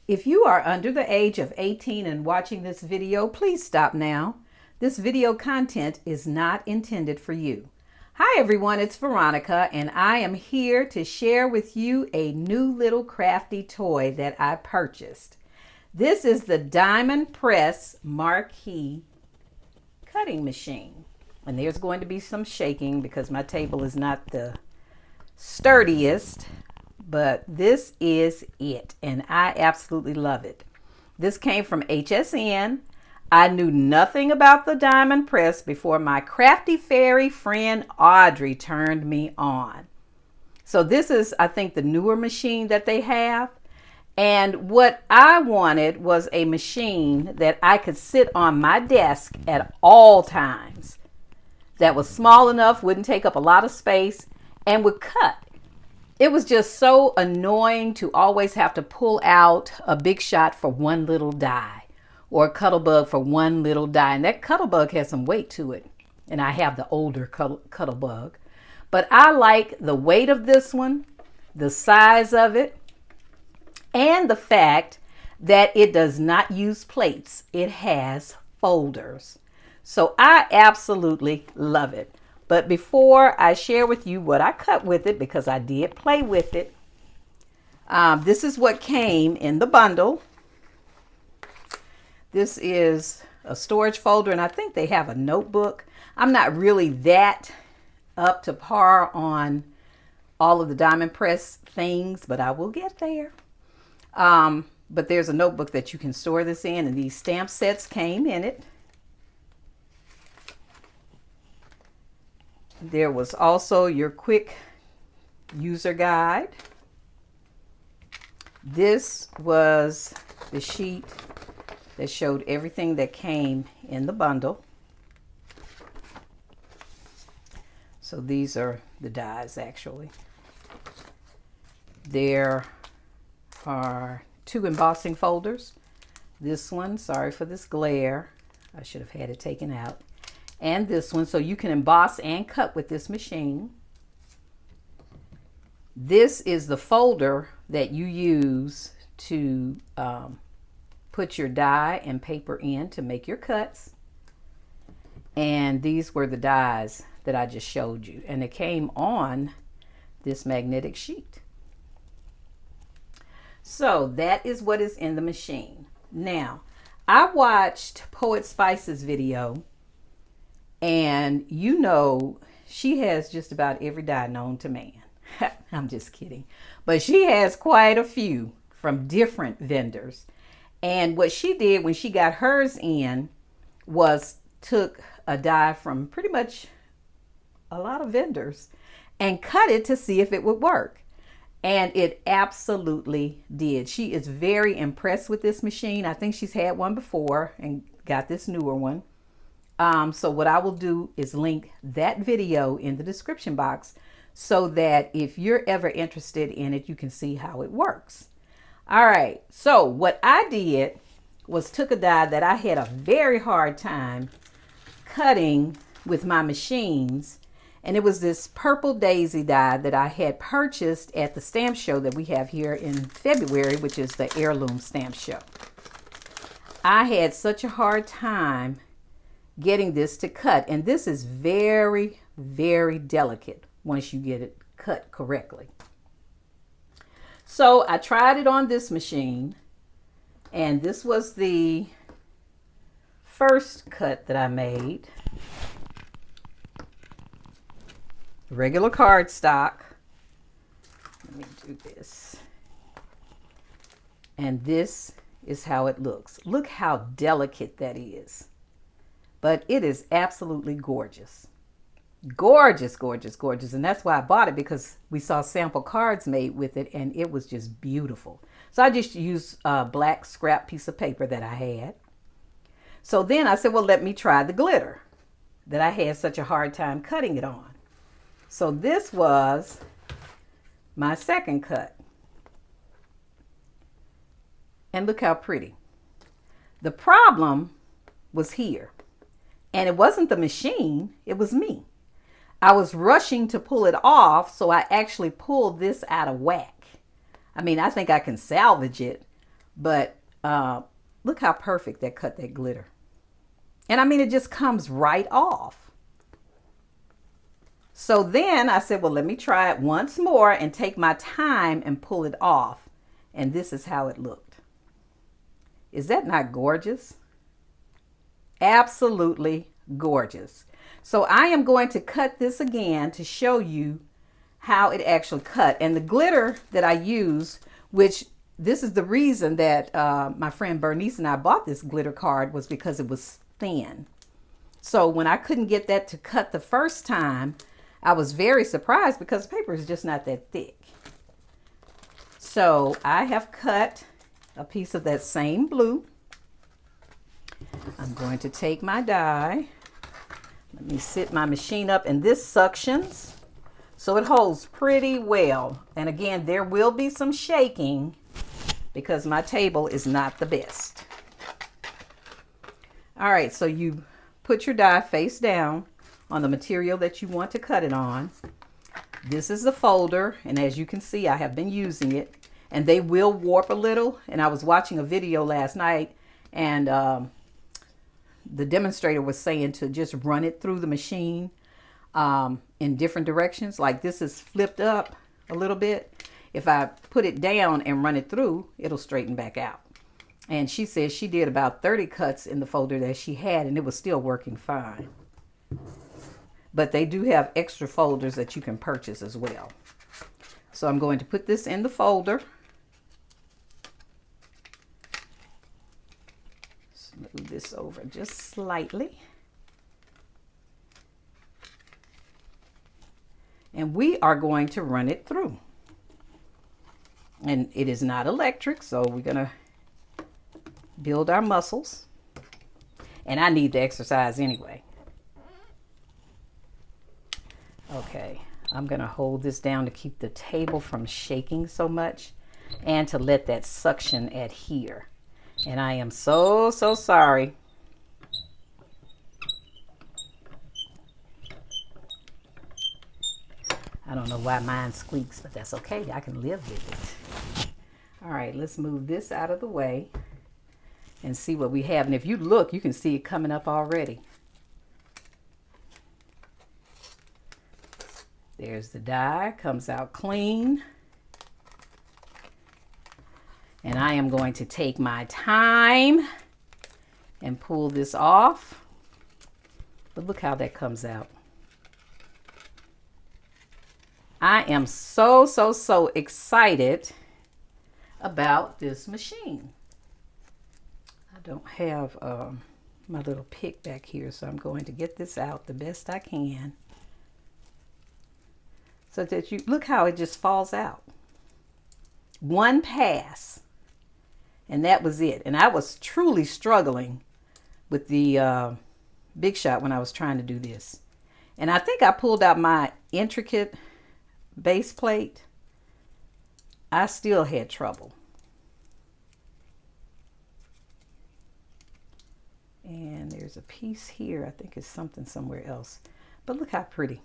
If you are under the age of 18 and watching this video, please stop now. This video content is not intended for you. Hi everyone, it's Veronica and I am here to share with you a new little crafty toy that I purchased. This is the Diamond Press Marquise cutting machine. And there's going to be some shaking because my table is not the sturdiest. But this is it, and I absolutely love it. This came from HSN. I knew nothing about the Diamond Press before my crafty fairy friend Audrey turned me on. So this is, I think, the newer machine that they have. And what I wanted was a machine that I could sit on my desk at all times. That was small enough, wouldn't take up a lot of space, and would cut. It was just so annoying to always have to pull out a big shot for one little die or a Cuttlebug for one little die. And that Cuttlebug has some weight to it. And I have the older Cuttlebug. But I like the weight of this one, the size of it, and the fact that it does not use plates. It has folders. So I absolutely love it. But before I share with you what I cut with it, because I did play with it, this is what came in the bundle. This is a storage folder, and I think they have a notebook. I'm not really that up to par on all of the Diamond Press things, but I will get there. But there's a notebook that you can store this in, and these stamp sets came in it. There was also your quick user guide. This was the sheet that showed everything that came in the bundle. So these are the dies actually. There are 2 embossing folders. This one, sorry for this glare. I should have had it taken out. And this one, so you can emboss and cut with this machine. This is the folder that you use to put your die and paper in to make your cuts. And these were the dies that I just showed you, and it came on this magnetic sheet. So that is what is in the machine. Now, I watched Poet Spice's video, and you know, she has just about every die known to man. I'm just kidding. But she has quite a few from different vendors. And what she did when she got hers in was took a die from pretty much a lot of vendors and cut it to see if it would work. And it absolutely did. She is very impressed with this machine. I think she's had one before and got this newer one. So what I will do is link that video in the description box so that if you're ever interested in it, you can see how it works. All right, so what I did was took a die that I had a very hard time cutting with my machines, and it was this purple daisy die that I had purchased at the stamp show that we have here in February, which is the heirloom stamp show. I had such a hard time getting this to cut, and this is very, very delicate once you get it cut correctly. So I tried it on this machine, and this was the first cut that I made. Regular cardstock. Let me do this. And this is how it looks. Look how delicate that is. But it is absolutely gorgeous. Gorgeous, gorgeous, gorgeous. And that's why I bought it, because we saw sample cards made with it and it was just beautiful. So I just used a black scrap piece of paper that I had. So then I said, well, let me try the glitter that I had such a hard time cutting it on. So this was my second cut. And look how pretty. The problem was here. And it wasn't the machine, it was me. I was rushing to pull it off, so I actually pulled this out of whack. I mean, I think I can salvage it, But look how perfect that cut that glitter. And I mean, it just comes right off. So then I said, well, let me try it once more and take my time and pull it off. And this is how it looked. Is that not gorgeous? Absolutely gorgeous. So I am going to cut this again to show you how it actually cut. And the glitter that I use, which this is the reason that my friend Bernice and I bought this glitter card, was because it was thin. So when I couldn't get that to cut the first time, I was very surprised because the paper is just not that thick. So I have cut a piece of that same blue. I'm going to take my die. Let me sit my machine up, and this suctions, so it holds pretty well. And again, there will be some shaking because my table is not the best. All right, so you put your die face down on the material that you want to cut it on. This is the folder, and as you can see, I have been using it, and they will warp a little. And I was watching a video last night, and the demonstrator was saying to just run it through the machine in different directions. Like this is flipped up a little bit. If I put it down and run it through, it'll straighten back out. And she says she did about 30 cuts in the folder that she had, and it was still working fine. But they do have extra folders that you can purchase as well. So I'm going to put this in the folder. Move this over just slightly. And we are going to run it through. And it is not electric, so we're going to build our muscles. And I need the exercise anyway. Okay, I'm going to hold this down to keep the table from shaking so much and to let that suction adhere. And I am so sorry. I don't know why mine squeaks, but that's okay. I can live with it. All right, let's move this out of the way and see what we have. And if you look, you can see it coming up already. There's the die, comes out clean. And I am going to take my time and pull this off. But look how that comes out. I am so excited about this machine. I don't have my little pick back here, so I'm going to get this out the best I can. So that you look how it just falls out. One pass. And that was it. And I was truly struggling with the Big Shot when I was trying to do this. And I think I pulled out my intricate base plate. I still had trouble. And there's a piece here. I think it's something somewhere else. But look how pretty.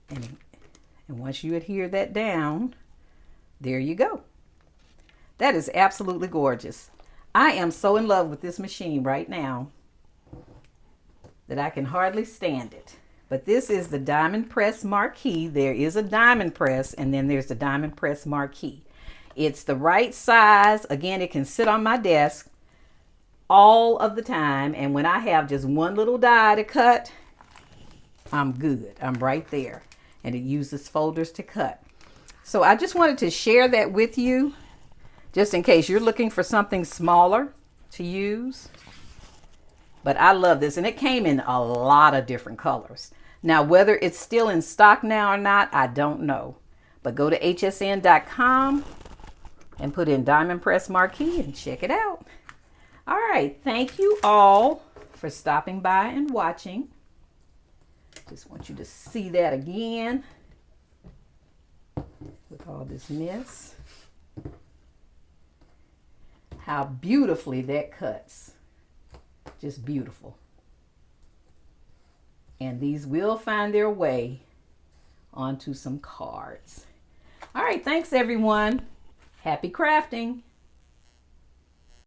And once you adhere that down, there you go. That is absolutely gorgeous. I am so in love with this machine right now that I can hardly stand it. But this is the Diamond Press Marquise. There is a Diamond Press, and then there's the Diamond Press Marquise. It's the right size. Again, it can sit on my desk all of the time. And when I have just one little die to cut, I'm good. I'm right there. And it uses folders to cut. So I just wanted to share that with you, just in case you're looking for something smaller to use. But I love this, and it came in a lot of different colors. Now, whether it's still in stock now or not, I don't know. But go to hsn.com and put in Diamond Press Marquise and check it out. All right, thank you all for stopping by and watching. Just want you to see that again with all this mess. How beautifully that cuts. Just beautiful. And these will find their way onto some cards. All right, thanks everyone. Happy crafting.